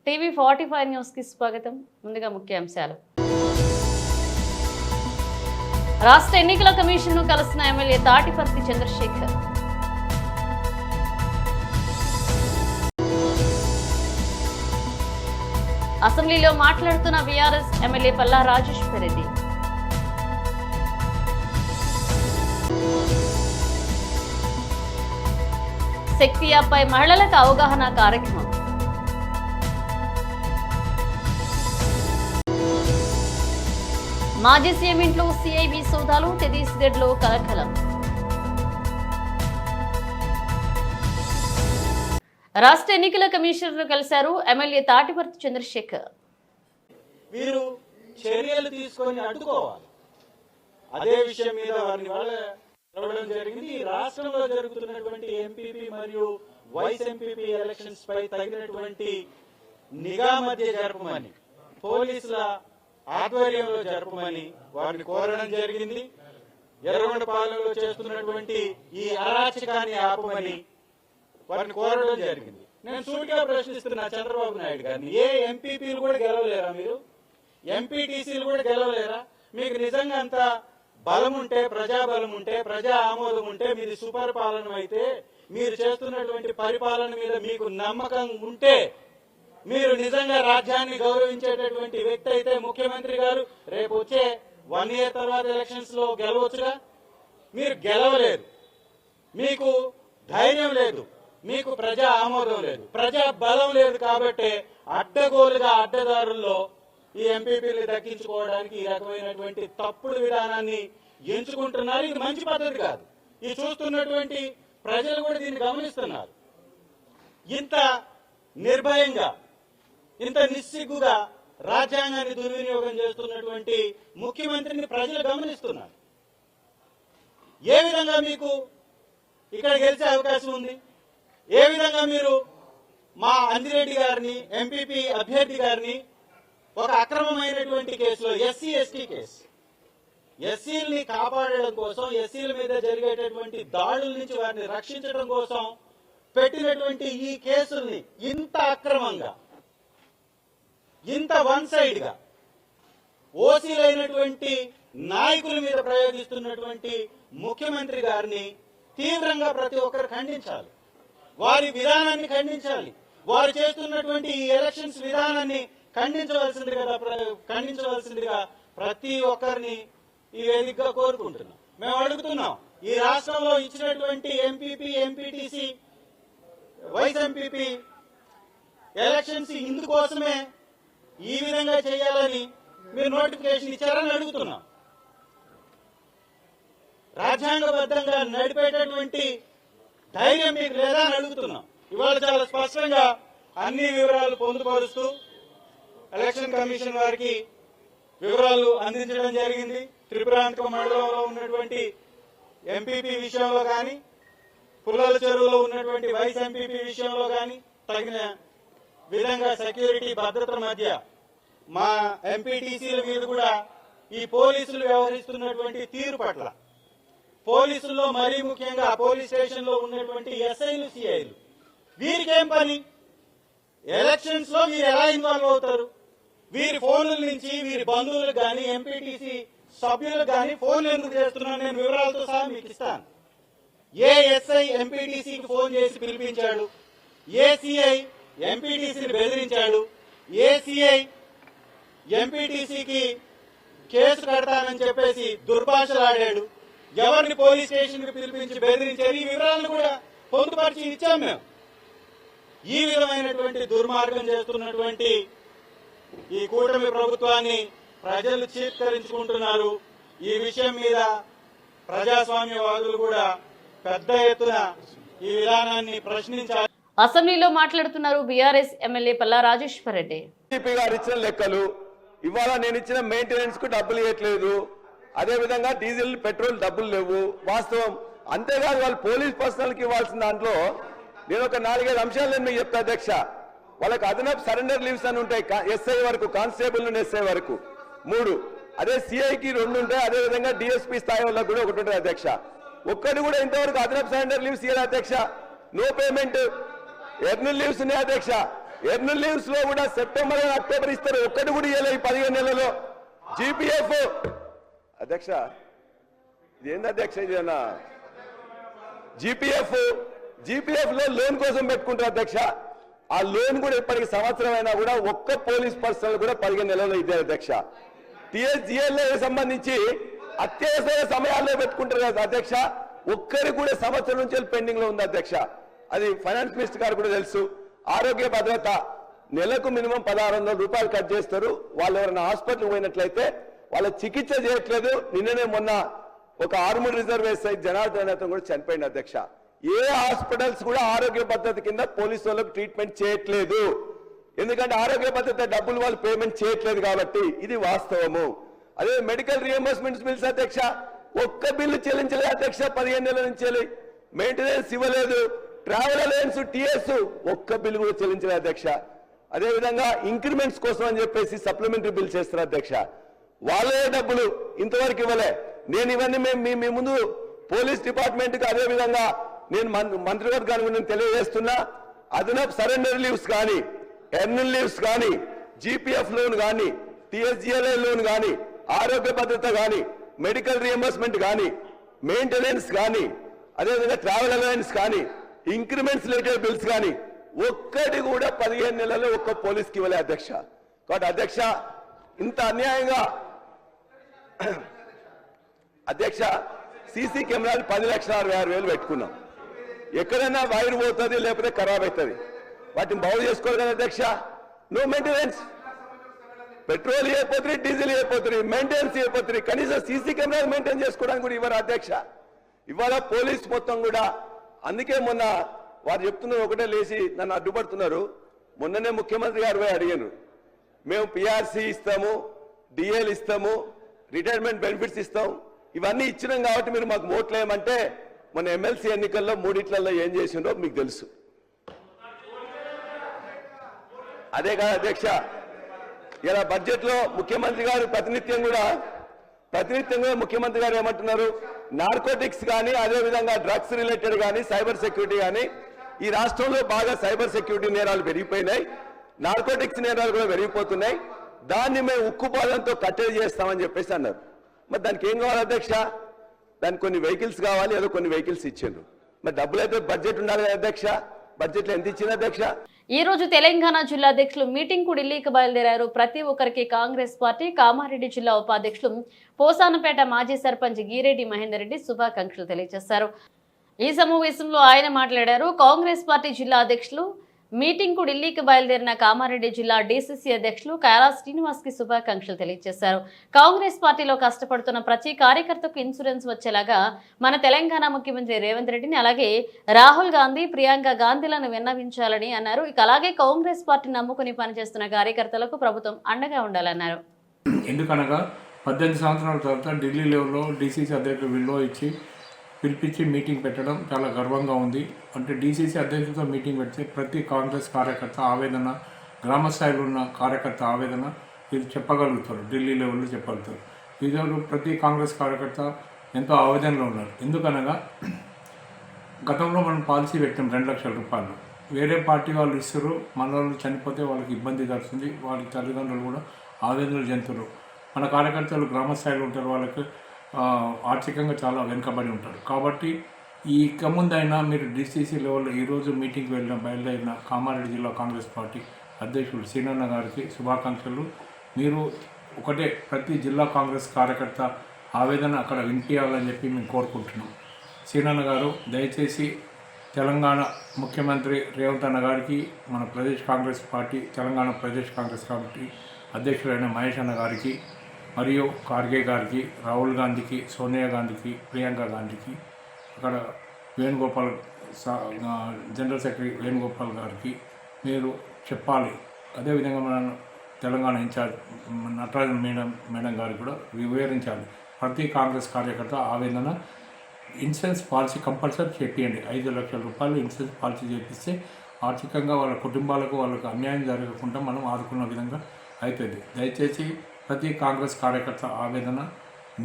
TV 45 news కి స్వాగతం. ముందుగా ముఖ్యాంశాలు. రాష్ట్ర ఎన్నికల కమిషన్ ను కలిసిన ఎమ్మెల్యే తాటిపర్తి చంద్రశేఖర్. అసెంబ్లీలో మాట్లాడుతున్న బీఆర్ఎస్ ఎమ్మెల్యే పల్లా రాజేశ్వర్ రెడ్డి. శక్తి యాప్పై మహిళలకు అవగాహన కార్యక్రమం. మాజీ సీఎం ఇంట్లో సిఐబి సోదాలు, ఛత్తీస్గఢ్ లో కలకలం. రాష్ట్ర ఎన్నికల కమిషనర్ కలిశారు ఎమ్మెల్యే తాటిపర్తి చంద్రశేఖర్. వీరు చర్యలు తీసుకొని అడ్డుకోవాలి. అదే విషయం మీద వారిని కలవడం జరిగింది. రాష్ట్రంలో జరుగుతున్నటువంటి ఎంపీపీ మరియు వైస్ ఎంపీపీ ఎలక్షన్స్ పై తగినటువంటి నిఘా మధ్య జరపమని, పోలీసుల ఆధ్వర్యంలో జరపమని వారిని కోరడం జరిగింది. ఎర్రగొండపాలెంలో చేస్తున్నటువంటి ఈ అరాచకాన్ని ఆపమని వారిని కోరడం జరిగింది. నేను సూటిగా ప్రశ్నిస్తున్నా చంద్రబాబు నాయుడు గారిని, ఏ ఎంపీపీలు కూడా గెలవలేరా? మీరు ఎంపీటీసీలు కూడా గెలవలేరా? మీకు నిజంగా అంత బలం ఉంటే, ప్రజాబలం ఉంటే, ప్రజా ఆమోదం ఉంటే, మీది సుపరిపాలన అయితే, మీరు చేస్తున్నటువంటి పరిపాలన మీద మీకు నమ్మకం ఉంటే, మీరు నిజంగా రాజ్యాన్ని గౌరవించేటటువంటి వ్యక్తి అయితే ముఖ్యమంత్రి గారు రేపు వచ్చే 1 year తర్వాత ఎలక్షన్స్ లో గెలవచ్చుగా. మీరు గెలవలేదు, మీకు ధైర్యం లేదు, మీకు ప్రజా ఆమోదం లేదు, ప్రజా బలం లేదు. కాబట్టి అడ్డగోలుగా అడ్డదారుల్లో ఈ ఎంపీపీలు దక్కించుకోవడానికి ఈ రకమైనటువంటి తప్పుడు విధానాన్ని ఎంచుకుంటున్నారు. ఇది మంచి పద్ధతి కాదు. ఇది చూస్తున్నటువంటి ప్రజలు కూడా దీన్ని గమనిస్తున్నారు. ఇంత నిర్భయంగా, ఇంత నిస్సిగ్గుగా రాజ్యాంగాన్ని దుర్వినియోగం చేస్తున్నటువంటి ముఖ్యమంత్రిని ప్రజలు గమనిస్తున్నారు. ఏ విధంగా మీకు ఇక్కడ గెలిచే అవకాశం ఉంది? ఏ విధంగా మీరు మా అంజిరెడ్డి గారిని, ఎంపీపీ అభ్యర్థి గారిని ఒక అక్రమమైనటువంటి కేసులో, ఎస్సీ ఎస్టీ కేసు, ఎస్సీలని కాపాడడం కోసం, ఎస్సీల మీద జరిగేటటువంటి దాడుల నుంచి వారిని రక్షించడం కోసం పెట్టినటువంటి ఈ కేసుల్ని ఇంత అక్రమంగా, ఇంత వన్ సైడ్ గా ఓసీలైనటువంటి నాయకుల మీద ప్రయోగిస్తున్నటువంటి ముఖ్యమంత్రి గారిని తీవ్రంగా ప్రతి ఒక్కరు ఖండించాలి. వారి విధానాన్ని ఖండించాలి. వారు చేస్తున్నటువంటి ఈ ఎలక్షన్స్ విధానాన్ని ఖండించవలసిందిగా ప్రతి ఒక్కరిని ఈ వేదికగా కోరుకుంటున్నాం. మేము అడుగుతున్నాం, ఈ రాష్ట్రంలో ఇచ్చినటువంటి MPP, MPTC, vice MPP elections ఇందుకోసమే ఈ విధంగా చేయాలని మీరు నోటిఫికేషన్ ఇచ్చారని అడుగుతున్నాం. రాజ్యాంగబద్ధంగా నడిపేటటువంటి ధైర్యం మీకు లేదా అని అడుగుతున్నాం. ఇవాళ చాలా స్పష్టంగా అన్ని వివరాలు పొందుపరుస్తూ ఎలక్షన్ కమిషన్ వారికి వివరాలు అందించడం జరిగింది. త్రిపురాంతక మండలంలో ఉన్నటువంటి ఎంపీపీ విషయంలో కానీ, పుల్లల చెరువులో ఉన్నటువంటి వైస్ ఎంపీపీ విషయంలో కానీ తగిన విధంగా సెక్యూరిటీ భద్రత మధ్య మా ఎంపీటీసీల మీద కూడా ఈ పోలీసులు వ్యవహరిస్తున్నటువంటి తీరు పట్ల, పోలీసుల్లో మరీ ముఖ్యంగా పోలీస్ స్టేషన్ లో ఉన్నటువంటి ఎస్ఐలు, సిఐలు, వీరికేం పని? ఎలక్షన్స్ లో వీరు ఎలా ఇన్వాల్వ్ అవుతారు? వీరి ఫోన్ల నుంచి వీరి బంధువులకు కానీ, ఎంపీటీసీ సభ్యులకు కానీ ఫోన్లు ఎందుకు చేస్తున్నాను? నేను వివరాలతో సహా మీకు ఇస్తాను. ఏ ఎస్ఐ ఎంపీటీసీకి ఫోన్ చేసి పిలిపించాడు? ఏ సిఐ ఎంపీటీసీని బెదిరించాడు? ఏ సిఐ ఎంపీటీసీకి కేసు కడతానని చెప్పేసి దుర్భాషలాడాడు? ఎవరిని పోలీస్ స్టేషన్ కి పిలిపించి బెదిరించారు? ఈ వివరాలను కూడా పొందుపరిచి ఇచ్చాం మేము. ఈ విధమైనటువంటి దుర్మార్గం చేస్తున్నటువంటి ఈ కూటమి ప్రభుత్వాన్ని ప్రజలు చీత్కరించుకుంటున్నారు. ఈ విషయం మీద ప్రజాస్వామ్యవాదులు కూడా పెద్ద ఎత్తున ఈ విధానాన్ని ప్రశ్నించాలి. అసెంబ్లీలో మాట్లాడుతున్నారు బీఆర్ఎస్ ఎమ్మెల్యే పల్లా రాజేశ్వర్ రెడ్డి. గారు ఇచ్చిన లెక్కలు ఇవాళ నేను ఇచ్చిన మెయింటెనెన్స్ కు డబ్బులు ఇవ్వట్లేదు, అదే విధంగా డీజిల్, పెట్రోల్ డబ్బులు లేవు, వాస్తవం. అంతేకాదు వాళ్ళు పోలీస్ పర్సనల్ కి ఇవ్వాల్సిన దాంట్లో నేను ఒక 4-5 అంశాలు నేను మీకు చెప్తా అధ్యక్ష. వాళ్ళకి అదనపు సరెండర్ లీవ్స్ అని ఉంటాయి, ఎస్ఐ వరకు, కానిస్టేబుల్ నుండి ఎస్ఐ వరకు 3, అదే సిఐకి 2 ఉంటాయి, అదే విధంగా డిఎస్పీ స్థాయి వాళ్ళకి కూడా 1 ఉంటుంది అధ్యక్ష. ఒక్కటి కూడా ఇంతవరకు అదనపు సరెండర్ లీవ్స్ ఇవ్వాలి అధ్యక్ష. నో పేమెంట్, ఎర్నల్ లీవ్స్ ఉన్నాయి అధ్యక్ష. ఎర్నల్ లీవ్స్ లో కూడా సెప్టెంబర్ అక్టోబర్ ఇస్తారు, ఒక్కటి కూడా ఇవ్వలే ఈ 15 నెలల్లో. జీపీఎఫ్ అధ్యక్ష ఇదేంది అధ్యక్ష, ఇదేనా జీపీఎఫ్ లో లోన్ కోసం పెట్టుకుంటారు అధ్యక్ష. ఆ లోన్ కూడా ఇప్పటికి సంవత్సరం అయినా కూడా ఒక్క పోలీస్ పర్సనల్ కూడా 15 నెలల్లో ఇద్దారు అధ్యక్ష. టీఎస్జీఎల్ఏ సంబంధించి అత్యవసర సమయాల్లో పెట్టుకుంటారు కదా అధ్యక్ష, ఒక్కరి కూడా సంవత్సరం నుంచి పెండింగ్ లో ఉంది అధ్యక్ష. అది ఫైనాన్స్ మినిస్టర్ గారు కూడా తెలుసు. ఆరోగ్య భద్రత నెలకు మినిమం 1600 రూపాయలు కట్ చేస్తారు. వాళ్ళు ఎవరైనా హాస్పిటల్ పోయినట్లయితే వాళ్ళ చికిత్స చేయట్లేదు. నిన్ననే మొన్న ఒక ఆర్మూర్ రిజర్వ్ ఎస్ఐ జనార్దన్ అతను కూడా చనిపోయింది అధ్యక్ష. ఏ హాస్పిటల్స్ కూడా ఆరోగ్య భద్రత కింద పోలీసు వాళ్ళకు ట్రీట్మెంట్ చేయట్లేదు. ఎందుకంటే ఆరోగ్య భద్రత డబ్బులు వాళ్ళు పేమెంట్ చేయట్లేదు కాబట్టి. ఇది వాస్తవము. అదే మెడికల్ రియంబర్స్మెంట్స్ బిల్స్ అధ్యక్ష, ఒక్క బిల్లు చెల్లించలేదు అధ్యక్ష. 15 నెలల నుంచి మెయింటెనెన్స్ ఇవ్వలేదు. ట్రావెల్ అలయన్స్ టీఎస్ ఒక్క బిల్లు కూడా చెల్లించలేదు అధ్యక్ష. అదేవిధంగా ఇంక్రిమెంట్స్ కోసం అని చెప్పేసి సప్లిమెంటరీ బిల్ చేస్తారు అధ్యక్ష. వాళ్ళే డబ్బులు ఇంతవరకు ఇవ్వలే. నేను ఇవన్నీ మీ ముందు పోలీస్ డిపార్ట్మెంట్ కి అదే విధంగా నేను మంత్రివర్గానికి నేను తెలియజేస్తున్నా. అదనపు సరెండర్ లీవ్స్ కానీ, ఎర్నల్ లీవ్స్ కానీ, జీపీఎఫ్ లోన్ కానీ, టీఎస్జీఎల్ఏ లోన్ కానీ, ఆరోగ్య భద్రత కానీ, మెడికల్ రియంబర్స్మెంట్ కానీ, మెయింటెనెన్స్ కానీ, అదేవిధంగా ట్రావెల్ అలయన్స్ కానీ, ఇంక్రిమెంట్స్ రిలేటెడ్ బిల్స్ కానీ ఒక్కటి కూడా 15 నెలల్లో ఒక్క పోలీస్కి ఇవ్వలే అధ్యక్ష. కాబట్టి అధ్యక్ష ఇంత అన్యాయంగా అధ్యక్ష సీసీ కెమెరాలు 10,66,000 పెట్టుకున్నాం. ఎక్కడైనా వైర్ పోతుంది లేకపోతే ఖరాబ్ అవుతుంది, వాటిని బాగు చేసుకోవాలి కదా అధ్యక్ష. No maintenance. పెట్రోల్ అయిపోతుంది, డీజిల్ అయిపోతుంది, మెయింటెనెన్స్ అయిపోతుంది. కనీసం సీసీ కెమెరాలు మెయింటైన్ చేసుకోవడానికి కూడా ఇవ్వరు అధ్యక్ష. ఇవాళ పోలీస్ మొత్తం కూడా అందుకే మొన్న వారు చెప్తున్నారు ఒకటే లేచి నన్ను అడ్డుపడుతున్నారు. మొన్ననే ముఖ్యమంత్రి గారు పోయి అడిగారు, మేము పిఆర్సీ ఇస్తాము, డిఎల్ ఇస్తాము, రిటైర్మెంట్ బెనిఫిట్స్ ఇస్తాం, ఇవన్నీ ఇచ్చినాం కాబట్టి మీరు మాకు ఓట్లు వేయమంటే మన ఎమ్మెల్సీ ఎన్నికల్లో 3 ఏం చేసిండ్రో మీకు తెలుసు. అదే కాదు అధ్యక్ష, ఇలా బడ్జెట్ లో ముఖ్యమంత్రి గారు ప్రతినిత్యం కూడా ముఖ్యమంత్రి గారు ఏమంటున్నారు, నార్కోటిక్స్ కానీ, అదేవిధంగా డ్రగ్స్ రిలేటెడ్ కానీ, సైబర్ సెక్యూరిటీ కానీ, ఈ రాష్ట్రంలో బాగా సైబర్ సెక్యూరిటీ నేరాలు పెరిగిపోయినాయి, నార్కోటిక్స్ నేరాలు కూడా పెరిగిపోతున్నాయి, దాన్ని మేము ఉక్కుపాదంతో కట్టడి చేస్తామని చెప్పేసి అన్నారు. మరి దానికి ఏం కావాలి అధ్యక్ష? దానికి కొన్ని వెహికల్స్ కావాలి, ఏదో కొన్ని వెహికల్స్ ఇచ్చిండ్రు. మరి డబ్బులు అయితే బడ్జెట్ ఉండాలి కదా అధ్యక్ష. బడ్జెట్ లో ఎంత ఇచ్చింది అధ్యక్ష? ఈ రోజు తెలంగాణ జిల్లా అధ్యక్షులు మీటింగ్ కు ఢిల్లీకి బయలుదేరారు. ప్రతి ఒక్కరికి కాంగ్రెస్ పార్టీ కామారెడ్డి జిల్లా ఉపాధ్యక్షులు పోసానపేట మాజీ సర్పంచ్ గీరెడ్డి మహేందర్ రెడ్డి శుభాకాంక్షలు తెలియజేశారు. ఈ సమావేశంలో ఆయన మాట్లాడారు. కాంగ్రెస్ పార్టీ జిల్లా అధ్యక్షులు మీటింగ్ కు ఢిల్లీకి బయలుదేరిన కామారెడ్డి జిల్లా డీసీసీ అధ్యక్షులు కైరా శ్రీనివాస్ కి శుభాకాంక్షలు తెలియజేశారు. కాంగ్రెస్ పార్టీలో కష్టపడుతున్న ప్రతి కార్యకర్తకు ఇన్సూరెన్స్ వచ్చేలాగా మన తెలంగాణ ముఖ్యమంత్రి రేవంత్ రెడ్డిని, అలాగే రాహుల్ గాంధీ, ప్రియాంక గాంధీలను విన్నవించాలని అన్నారు. ఇక అలాగే కాంగ్రెస్ పార్టీ నమ్ముకుని పనిచేస్తున్న కార్యకర్తలకు ప్రభుత్వం అండగా ఉండాలన్నారు. ఎందుకనగా 18 సంవత్సరాల తర్వాత ఢిల్లీ లెవెల్లో డీసీసీ అధ్యక్షులు విల్లో ఇచ్చి పిలిపించి మీటింగ్ పెట్టడం చాలా గర్వంగా ఉంది. అంటే డీసీసీ అధ్యక్షులతో మీటింగ్ పెడితే ప్రతి కాంగ్రెస్ కార్యకర్త ఆవేదన, గ్రామ స్థాయిలో ఉన్న కార్యకర్త ఆవేదన ఇది చెప్పగలుగుతారు, ఢిల్లీ లెవెల్లో చెప్పగలుగుతారు. ఈరోజు ప్రతి కాంగ్రెస్ కార్యకర్త ఎంతో ఆవేదనలో ఉన్నారు. ఎందుకనగా గతంలో మనం పాలసీ పెట్టాం 2 లక్షల రూపాయలు. వేరే పార్టీ వాళ్ళు ఇస్తారు, మన వాళ్ళు చనిపోతే వాళ్ళకి ఇబ్బంది జరుగుతుంది, వాళ్ళ తల్లిదండ్రులు కూడా ఆవేదనలు చెందుతారు. మన కార్యకర్తలు గ్రామ స్థాయిలో ఉంటారు, వాళ్ళకి ఆర్థికంగా చాలా వెనుకబడి ఉంటారు. కాబట్టి ఈ ముందైనా మీరు డీసీసీ లెవెల్లో ఈరోజు మీటింగ్కి బయలుదేరిన కామారెడ్డి జిల్లా కాంగ్రెస్ పార్టీ అధ్యక్షులు సీనన్న గారికి శుభాకాంక్షలు. మీరు ఒకటే ప్రతి జిల్లా కాంగ్రెస్ కార్యకర్త ఆవేదన అక్కడ వినిపించాలని చెప్పి మేము కోరుకుంటున్నాం. సీనన్న గారు దయచేసి తెలంగాణ ముఖ్యమంత్రి రేవంత్ అన్న గారికి, మన ప్రదేశ్ కాంగ్రెస్ పార్టీ తెలంగాణ ప్రదేశ్ కాంగ్రెస్ కమిటీ అధ్యక్షులైన మహేష్ అన్న గారికి, మరియు ఖార్గే గారికి, రాహుల్ గాంధీకి, సోనియా గాంధీకి, ప్రియాంక గాంధీకి, అక్కడ వేణుగోపాల్ జనరల్ సెక్రటరీ వేణుగోపాల్ గారికి మీరు చెప్పాలి. అదేవిధంగా మన తెలంగాణ ఇన్ఛార్జ్ నటరాజన్ మేడం గారికి కూడా వివరించాలి. ప్రతి కాంగ్రెస్ కార్యకర్త ఆవేదన ఇన్సూరెన్స్ పాలసీ కంపల్సరీ చేపియండి. 5 లక్షల రూపాయలు ఇన్సూరెన్స్ పాలసీ చేపిస్తే ఆర్థికంగా వాళ్ళ కుటుంబాలకు వాళ్ళకు అన్యాయం జరగకుండా మనం ఆదుకున్న విధంగా అవుతుంది. దయచేసి ప్రతి కాంగ్రెస్ కార్యకర్త ఆవేదన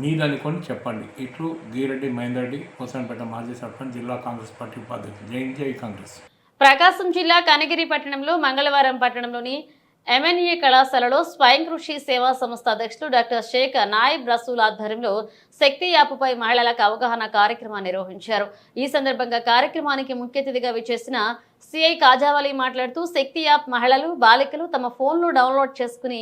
మీదనుకొని చెప్పండి. ఇట్లు గీరెడ్డి మహేందర్ రెడ్డి, పోసానపేట మాజీ సర్పంచ్, జిల్లా కాంగ్రెస్ పార్టీ ఉపాధ్యక్షులు. జై కాంగ్రెస్. ప్రకాశం జిల్లా కనగిరి పట్టణంలో మంగళవారం పట్టణంలోని ఎంఎన్ఏ కళాశాలలో స్వయం కృషి సేవా సంస్థ అధ్యక్షులు డాక్టర్ షేక్ నాయిబ్ రసూల్ ఆధ్వర్యంలో శక్తి యాప్పై మహిళలకు అవగాహన కార్యక్రమాన్ని నిర్వహించారు. ఈ సందర్భంగా కార్యక్రమానికి ముఖ్య అతిథిగా విచ్చేసిన సిఐ కాజావలి మాట్లాడుతూ శక్తి యాప్ మహిళలు బాలికలు తమ ఫోన్లో డౌన్లోడ్ చేసుకుని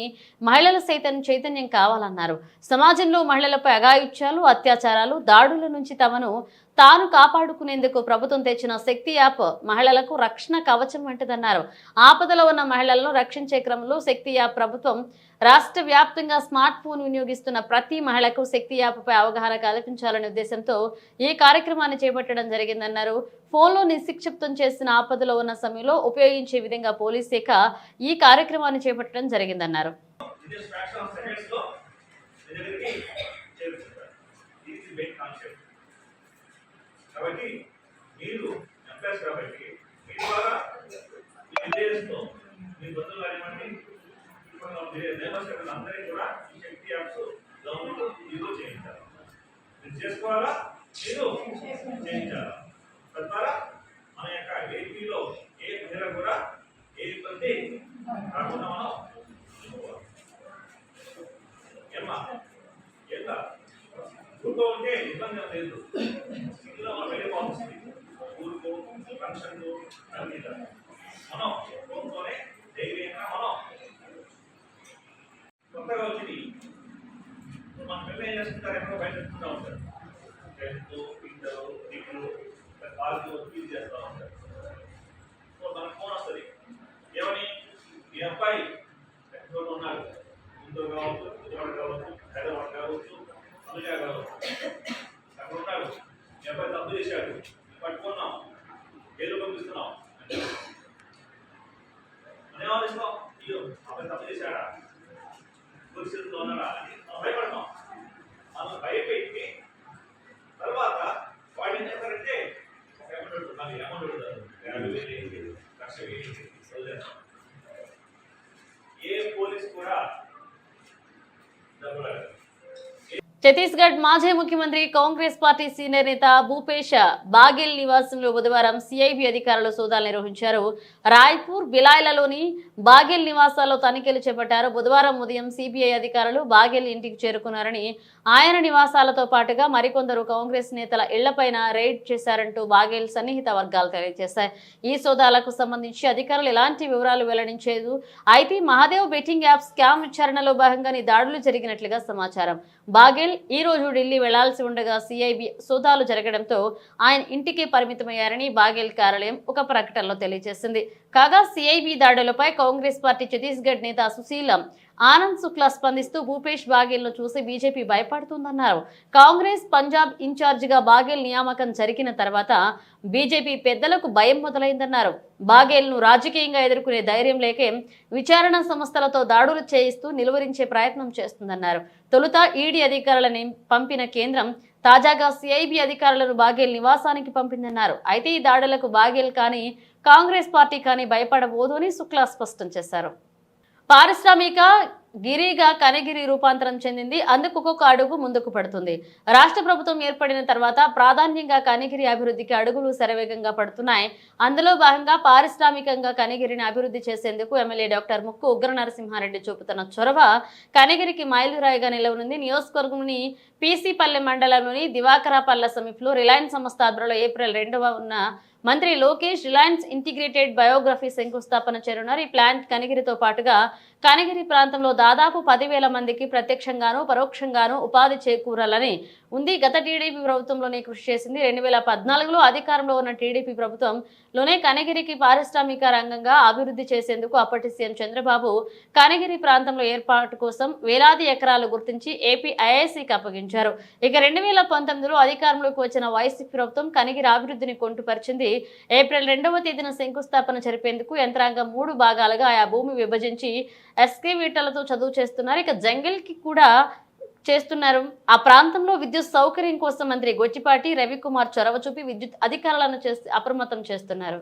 మహిళలు సైతం చైతన్యం కావాలన్నారు. సమాజంలో మహిళలపై అఘాయిత్యాలు, అత్యాచారాలు, దాడుల నుంచి తమను తాను కాపాడుకునేందుకు ప్రభుత్వం తెచ్చిన శక్తి యాప్ మహిళలకు రక్షణ కవచం వంటిదన్నారు. ఆపదలో ఉన్న మహిళలను రక్షించే క్రమంలో శక్తి యాప్ ప్రభుత్వం రాష్ట్ర వ్యాప్తంగా స్మార్ట్ ఫోన్ వినియోగిస్తున్న ప్రతి మహిళకు శక్తి యాప్పై అవగాహన కల్పించాలనే ఉద్దేశంతో ఈ కార్యక్రమాన్ని చేపట్టడం జరిగిందన్నారు. ఫోన్లో నిక్షిప్తం చేసిన ఆపదలో ఉన్న సమయంలో ఉపయోగించే విధంగా పోలీస్ శాఖ ఈ కార్యక్రమాన్ని చేపట్టడం జరిగిందన్నారు. కాబట్టి మీరు ఎంప్లాయీస్ కాబట్టి మీ ద్వారా మీ విలేజ్లో మీ బంధువులు కానివ్వండి లేబర్స్ అందరికీ కూడా ఈ శక్తి యాప్స్ గవర్నమెంట్ యూజ్ చేయించాలి. మీరు చేసుకోవాలా, మీరు చేయించాలా. తద్వారా మన యొక్క ఏపీలో ఏ ప్రజలకు కూడా ఏ ఇబ్బంది కాకుండా మనం చూసుకోవాలి. ఏమ్మా ఎంత ఊరుకో ఉంటే ఇబ్బంది లేదు. ఊరుకో ఫంక్షన్లు అన్ని మనం ఫోన్తోనే ధైర్యంగా మనం కొత్తగా వచ్చింది మన పిల్లలు ఏం చేస్తుంటారు, ఎక్కడో బయట పెట్టుకుంటూ ఉంటారు. Tenth inter degree college fees చేస్తూ ఉంటారు. సో మనకు ఫోన్ వస్తుంది ఏమని, మీ అబ్బాయి ఎక్కడ ఉన్నారు, గుంటూరు కావచ్చు, విజయవాడ కావచ్చు, హైదరాబాద్ కావచ్చు, అమెరికా కావచ్చు, అక్కడ ఉన్నాడు, మీ అబ్బాయి తప్పు చేశాడు, పట్టుకున్నాం, జైలు పంపిస్తున్నాం అనే ఆలోచిస్తాం. అయ్యో అబ్బాయి తప్పు చేశాడా, పరిస్థితుల్లో ఉన్నాడా అని మనం భయపడతాం. మనం భయపెట్టి తర్వాత వాడు ఏం చేస్తారంటే అమౌంట్ పెడతారు, 50,000 1,00,000 ఏ పోలీస్ కూడా డబ్బులు ఛత్తీస్గఢ్ మాజీ ముఖ్యమంత్రి కాంగ్రెస్ పార్టీ సీనియర్ నేత భూపేష్ బాగెల్ నివాసంలో బుధవారం సిఐబి అధికారులు సోదాలు నిర్వహించారు. రాయ్పూర్, బిలాయ్లలోని బాగెల్ నివాసాల్లో తనిఖీలు చేపట్టారు. బుధవారం ఉదయం సిబిఐ అధికారులు బాగెల్ ఇంటికి చేరుకున్నారని, ఆయన నివాసాలతో పాటుగా మరికొందరు కాంగ్రెస్ నేతల ఇళ్లపైన రైడ్ చేశారంటూ బాగెల్ సన్నిహిత వర్గాలు తెలియజేశాయి. ఈ సోదాలకు సంబంధించి అధికారులు ఎలాంటి వివరాలు వెల్లడించేదు. అయితే మహాదేవ్ బెట్టింగ్ యాప్ స్కామ్ విచారణలో భాగంగానే దాడులు జరిగినట్లుగా సమాచారం. బాగెల్ ఈ రోజు ఢిల్లీ వెళ్లాల్సి ఉండగా సిఐబి సోదాలు జరగడంతో ఆయన ఇంటికి పరిమితమయ్యారని బాగెల్ కార్యాలయం ఒక ప్రకటనలో తెలియజేసింది. కాగా సిఐబి దాడులపై కాంగ్రెస్ పార్టీ ఛత్తీస్గఢ్ నేత సుశీల్ ఆనంద్ శుక్లా స్పందిస్తూ భూపేష్ బాగెల్ ను చూసి బీజేపీ భయపడుతుందన్నారు. కాంగ్రెస్ పంజాబ్ ఇన్ఛార్జిగా బాగెల్ నియామకం జరిగిన తర్వాత బీజేపీ పెద్దలకు భయం మొదలైందన్నారు. బాగెల్ ను రాజకీయంగా ఎదుర్కొనే ధైర్యం లేకే విచారణ సంస్థలతో దాడులు చేయిస్తూ నిలువరించే ప్రయత్నం చేస్తుందన్నారు. తొలుత ఈడీ అధికారులను పంపిన కేంద్రం తాజాగా సిఐబి అధికారులను బాగెల్ నివాసానికి పంపిందన్నారు. అయితే ఈ దాడులకు బాగెల్ కానీ కాంగ్రెస్ పార్టీ కానీ భయపడబోదు అని శుక్లా స్పష్టం చేశారు. పారిశ్రామిక గిరిగా కనగిరి రూపాంతరం చెందింది. అందుకు ఒక్కొక్క అడుగు ముందుకు పడుతుంది. రాష్ట్ర ప్రభుత్వం ఏర్పడిన తర్వాత ప్రాధాన్యంగా కనగిరి అభివృద్ధికి అడుగులు శరవేగంగా పడుతున్నాయి. అందులో భాగంగా పారిశ్రామికంగా కనగిరిని అభివృద్ధి చేసేందుకు ఎమ్మెల్యే డాక్టర్ ముక్కు ఉగ్ర నరసింహారెడ్డి చూపుతున్న చొరవ కనగిరికి మైలురాయిగా నిలవనుంది. నియోజకవర్గంలోని పీసీపల్లె మండలంలోని దివాకరాపల్లె సమీపంలో రిలయన్స్ సంస్థ ఆధ్వర్యంలో ఏప్రిల్ 2వ ఉన్న మంత్రి లోకేష్ రిలయన్స్ ఇంటిగ్రేటెడ్ బయోగ్రఫీ శంకుస్థాపన చేరున్నారు. ఈ ప్లాంట్ కనగిరితో పాటుగా కనగిరి ప్రాంతంలో దాదాపు 10,000 మందికి ప్రత్యక్షంగాను పరోక్షంగాను ఉపాధి చేకూరాలని ఉంది. గత టీడీపీ ప్రభుత్వంలోనే కృషి చేసింది. 2014లో అధికారంలో ఉన్న టీడీపీ ప్రభుత్వంలోనే కనగిరికి పారిశ్రామిక రంగంగా అభివృద్ధి చేసేందుకు అప్పటి సీఎం చంద్రబాబు కనగిరి ప్రాంతంలో ఏర్పాటు కోసం వేలాది ఎకరాలు గుర్తించి ఏపీ ఐఐసికి అప్పగించారు. ఇక 2019లో అధికారంలోకి వచ్చిన వైసీపీ ప్రభుత్వం కనగిరి అభివృద్ధిని కొంటుపరిచింది. ఏప్రిల్ 2వ తేదీన శంకుస్థాపన జరిపేందుకు యంత్రాంగం 3 భాగాలుగా ఆయా భూమి విభజించి ఎస్కేవేటర్లతో చదువు చేస్తున్నారు. ఇక జంగిల్ కి కూడా చేస్తున్నారు. ఆ ప్రాంతంలో విద్యుత్ సౌకర్యం కోసం మంత్రి గొట్టిపాటి రవికుమార్ చొరవ చూపి విద్యుత్ అధికారులను అప్రమత్తం చేస్తున్నారు.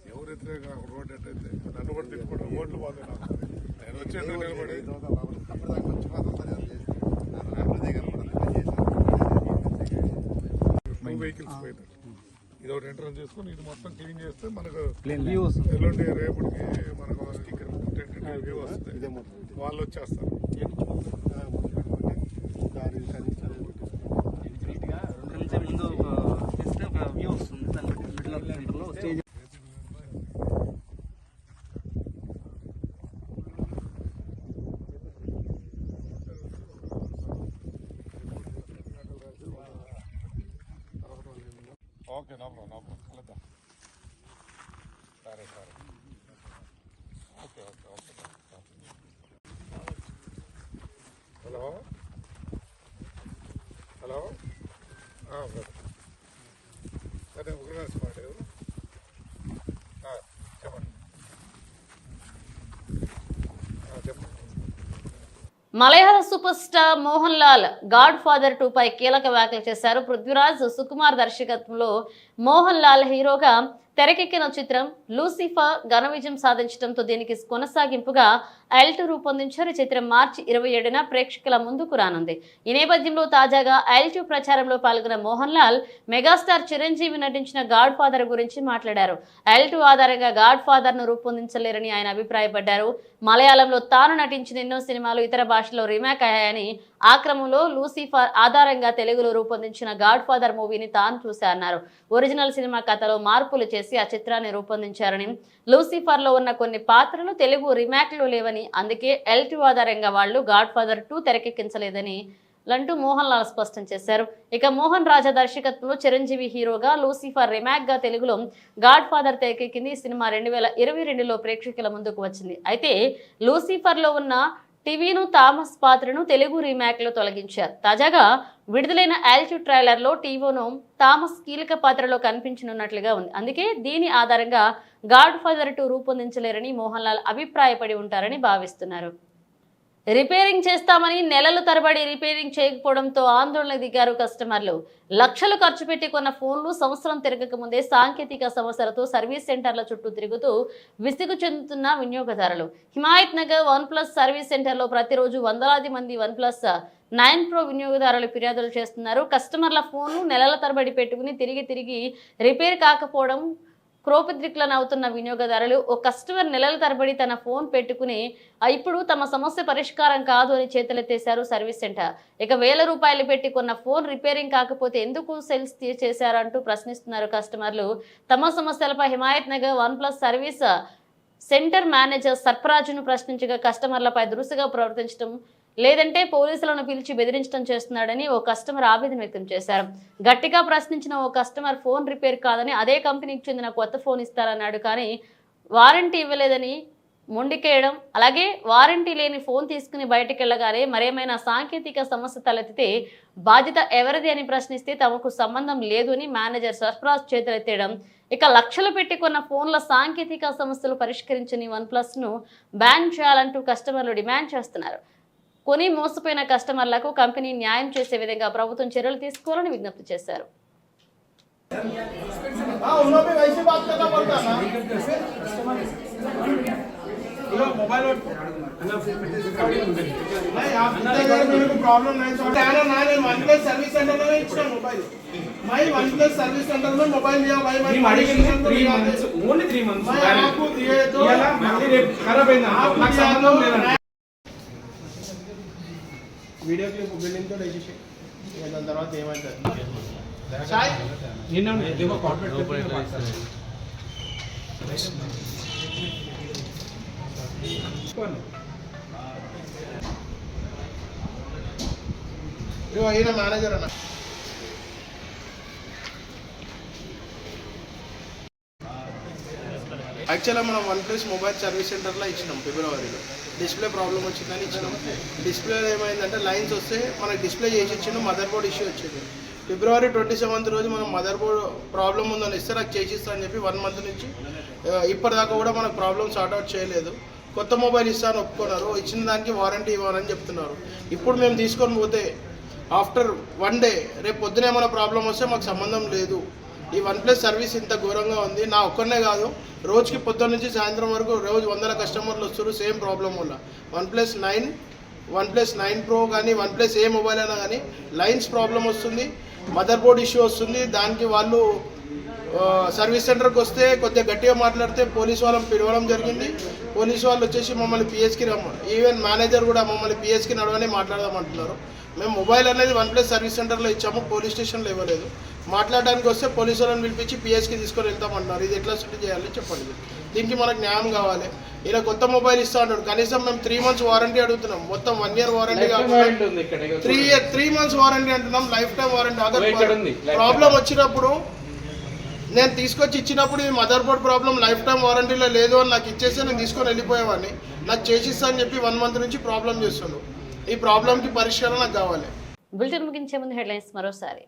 ఎవరు వ్యతిరేక రోడ్డు ఎట్టయితే నన్ను కూడా తిట్టుకుంటారు ఓట్లు పోతే నేను వచ్చేట్టు నిలబడి వెహికల్స్ పోయినాయి. ఇది ఒకటి ఎంట్రన్స్ చేసుకుని ఇది మొత్తం క్లీన్ చేస్తే మనకు ఎల్లుండి రేపటికి మనకు వ్యూ వస్తుంది. వాళ్ళు వచ్చేస్తారు. ఓకే నో ప్రాబ్లం కలుద్దాం. సరే ఓకే. హలో అదే ఉగ్రనాథ్ స్మార్ట్ చెప్పండి. మలయాళ superstar Mohan Lal Godfather 2 పై కీలక వ్యాఖ్యలు చేశారు. పృథ్వీరాజ్ సుకుమార్ దర్శకత్వంలో మోహన్ లాల్ హీరోగా తెరకెక్కిన చిత్రం లూసిఫర్ ఘన విజయం సాధించడంతో దీనికి కొనసాగింపుగా L2 రూపొందించారు. ఈ చిత్రం మార్చి 27న ప్రేక్షకుల ముందుకు రానుంది. ఈ నేపథ్యంలో తాజాగా L2 ప్రచారంలో పాల్గొన్న మోహన్ లాల్ మెగాస్టార్ చిరంజీవి నటించిన గాడ్ ఫాదర్ గురించి మాట్లాడారు. L2 ఆధారంగా గాడ్ ఫాదర్ ను రూపొందించలేరని ఆయన అభిప్రాయపడ్డారు. మలయాళంలో తాను నటించిన ఎన్నో సినిమాలు ఇతర భాషల్లో రీమేక్ అయ్యాయని, ఆ క్రమంలో లూసిఫర్ ఆధారంగా తెలుగులో రూపొందించిన గాడ్ ఫాదర్ మూవీని తాను చూశారన్నారు. ఒరిజినల్ సినిమా కథలో మార్పులు చేసి ఆ చిత్రాన్ని రూపొందించారని, లూసిఫర్ లో ఉన్న కొన్ని పాత్రలు తెలుగు రీమేక్లు లేవని, అందుకే L2 ఆధారంగా వాళ్ళు గాడ్ ఫాదర్ 2 తెరకెక్కించలేదని అంటూ మోహన్ లాల్ స్పష్టం చేశారు. ఇక మోహన్ రాజా దర్శకత్వంలో చిరంజీవి హీరోగా లూసిఫర్ రీమేక్ గా తెలుగులో గాడ్ ఫాదర్ తెరకెక్కింది. ఈ సినిమా 2022లో ప్రేక్షకుల ముందుకు వచ్చింది. అయితే లూసిఫర్ లో ఉన్న టీవీను థామస్ పాత్రను తెలుగు రీమేక్ లో తొలగించారు. తాజాగా విడుదలైన L2 ట్రైలర్ లో టీవోను థామస్ కీలక పాత్రలో కనిపించనున్నట్లుగా ఉంది. అందుకే దీని ఆధారంగా గాడ్ ఫాదర్ 2 రూపొందించలేరని మోహన్ లాల్ అభిప్రాయపడి ఉంటారని భావిస్తున్నారు. రిపేరింగ్ చేస్తామని నెలలు తరబడి రిపేరింగ్ చేయకపోవడంతో ఆందోళన దిగారు కస్టమర్లు. లక్షలు ఖర్చు పెట్టి కొన్న ఫోన్లు సంవత్సరం తిరగక ముందే సాంకేతిక సమస్యలతో సర్వీస్ సెంటర్ల చుట్టూ తిరుగుతూ విసుగు చెందుతున్న వినియోగదారులు. హిమాయత్ నగర్ OnePlus సర్వీస్ సెంటర్లో ప్రతిరోజు వందలాది మంది OnePlus 9 Pro వినియోగదారులు ఫిర్యాదులు చేస్తున్నారు. కస్టమర్ల ఫోన్లు నెలల తరబడి పెట్టుకుని తిరిగి రిపేర్ కాకపోవడం క్రోపిద్రిక్లను అవుతున్న వినియోగదారులు. ఓ కస్టమర్ నెలల తరబడి తన ఫోన్ పెట్టుకుని ఇప్పుడు తమ సమస్య పరిష్కారం కాదు అని చేతులెత్తేశారు సర్వీస్ సెంటర్. ఇక ₹1000 పెట్టి కొన్న ఫోన్ రిపేరింగ్ కాకపోతే ఎందుకు సెల్స్ చేశారంటూ ప్రశ్నిస్తున్నారు కస్టమర్లు. తమ సమస్యలపై Himayat Nagar OnePlus service centre manager సర్ఫరాజును ప్రశ్నించగా కస్టమర్లపై దురుసుగా ప్రవర్తించడం లేదంటే పోలీసులను పిలిచి బెదిరించడం చేస్తున్నాడని ఓ కస్టమర్ ఆవేదన వ్యక్తం చేశారు. గట్టిగా ప్రశ్నించిన ఓ కస్టమర్ ఫోన్ రిపేర్ కాదని అదే కంపెనీకి చెందిన కొత్త ఫోన్ ఇస్తారన్నాడు, కానీ వారంటీ ఇవ్వలేదని మొండికేయడం, అలాగే వారంటీ లేని ఫోన్ తీసుకుని బయటకు వెళ్ళగానే మరేమైనా సాంకేతిక సమస్య తలెత్తితే బాధ్యత ఎవరిది అని ప్రశ్నిస్తే తమకు సంబంధం లేదు అని మేనేజర్ సర్ఫరాజ్ చేతులెత్తేయడం. ఇక లక్షలు పెట్టి కొన్న ఫోన్ల సాంకేతిక సమస్యలు పరిష్కరించని OnePlus ను బ్యాన్ చేయాలంటూ కస్టమర్లు డిమాండ్ చేస్తున్నారు. కొని మోసపోయిన కస్టమర్లకు కంపెనీ న్యాయం చేసే విధంగా ప్రభుత్వం చర్యలు తీసుకోవాలని విజ్ఞప్తి చేశారు. వీడియో క్లిప్ బిల్డింగ్తో వేసేసి దాని తర్వాత ఏమవుతుంది అయినా మేనేజర్ అన్న యాక్చువల్గా మనం OnePlus మొబైల్ సర్వీస్ సెంటర్లో ఇచ్చినాం ఫిబ్రవరిలో. డిస్ప్లే ప్రాబ్లం వచ్చిందని ఇచ్చినాం. డిస్ప్లేలో ఏమైందంటే లైన్స్ వస్తే మనకి డిస్ప్లే చేసి ఇచ్చిండు, మదర్ బోర్డ్ ఇష్యూ వచ్చింది. ఫిబ్రవరి 27th రోజు మనం మదర్ బోర్డ్ ప్రాబ్లం ఉందని ఇస్తే నాకు చేసిస్తా అని చెప్పి 1 month నుంచి ఇప్పటిదాకా కూడా మనకు ప్రాబ్లమ్ సార్ట్అవుట్ చేయలేదు. కొత్త మొబైల్ ఇస్తాను ఒప్పుకున్నారు, ఇచ్చిన దానికి వారంటీ ఇవ్వాలని చెప్తున్నారు. ఇప్పుడు మేము తీసుకొని పోతే ఆఫ్టర్ 1 డే రేపు పొద్దున ఏమైనా ప్రాబ్లం వస్తే మాకు సంబంధం లేదు. ఈ వన్ప్లస్ సర్వీస్ ఇంత ఘోరంగా ఉంది. నా ఒక్కనే కాదు, రోజుకి పొద్దున్న నుంచి సాయంత్రం వరకు రోజు 100 కస్టమర్లు వస్తారు సేమ్ ప్రాబ్లం వల్ల. వన్ప్లస్ 9 ప్రో కానీ వన్ప్లస్ ఏ మొబైల్ అయినా కానీ లైన్స్ ప్రాబ్లం వస్తుంది, మదర్ బోర్డ్ ఇష్యూ వస్తుంది. దానికి వాళ్ళు సర్వీస్ సెంటర్కి వస్తే కొద్దిగా గట్టిగా మాట్లాడితే పోలీసు వాళ్ళని పిలవడం జరిగింది. పోలీసు వాళ్ళు వచ్చేసి మమ్మల్ని పిఎస్కి రమ్మని, ఈవెన్ మేనేజర్ కూడా మమ్మల్ని పిఎస్కి నడవని మాట్లాడదామంటున్నారు. మేము మొబైల్ అనేది వన్ప్లస్ సర్వీస్ సెంటర్లో ఇచ్చాము, పోలీస్ స్టేషన్లో ఇవ్వలేదు. మాట్లాడడానికి వస్తే పోలీసు వాళ్ళని పిలిపించి పిఎస్కి తీసుకొని వెళ్తామంటున్నారు. ఇది ఎట్లా సెట్ చేయాలి చెప్పండి. దీనికి మనకు న్యాయం కావాలి. ఇలా కొత్త మొబైల్ ఇస్తా ఉంటాడు, కనీసం మేము 3 months వారంటీ అడుగుతున్నాం. మొత్తం 1 year వారంటీ కాకుండా 3 months వారంటీ అంటున్నాం, లైఫ్ టైం వారంటీ. ప్రాబ్లం వచ్చినప్పుడు నేను తీసుకొచ్చి ఇచ్చినప్పుడు ఇది motherboard problem lifetime వారంటీలో లేదు అని నాకు ఇచ్చేస్తే నేను తీసుకొని వెళ్ళిపోయేవాడిని. నాకు చేసిస్తా అని చెప్పి 1 month నుంచి ప్రాబ్లం చేస్తున్నాడు. ఈ ప్రాబ్లంకి పరిష్కారం నాకు కావాలి. బులెటిన్ ముగించే ముందు హెడ్లైన్స్ మరోసారి.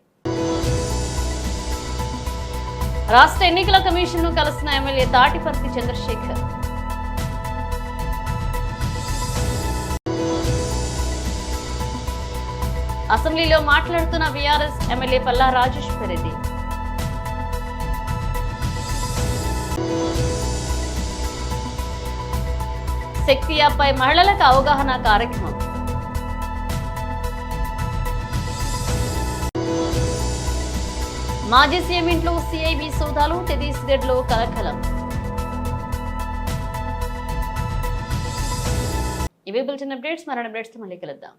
రాష్ట్ర ఎన్నికల కమిషన్ ను కలిసిన ఎమ్మెల్యే తాటిపర్తి చంద్రశేఖర్. అసెంబ్లీలో మాట్లాడుతున్న బీఆర్ఎస్ ఎమ్మెల్యే పల్లా రాజేశ్వర్ రెడ్డి. శక్తి యాప్పై మహిళలకు అవగాహన కార్యక్రమం. మాజీ సీఎం ఇంట్లో సిఐబి సోదాలు, ఛత్తీస్గఢ్ లో కలకలం. ఇవే బులెటిన్ అప్డేట్స్. మరణ అప్డేట్స్ తో మళ్ళీ కలుద్దాం.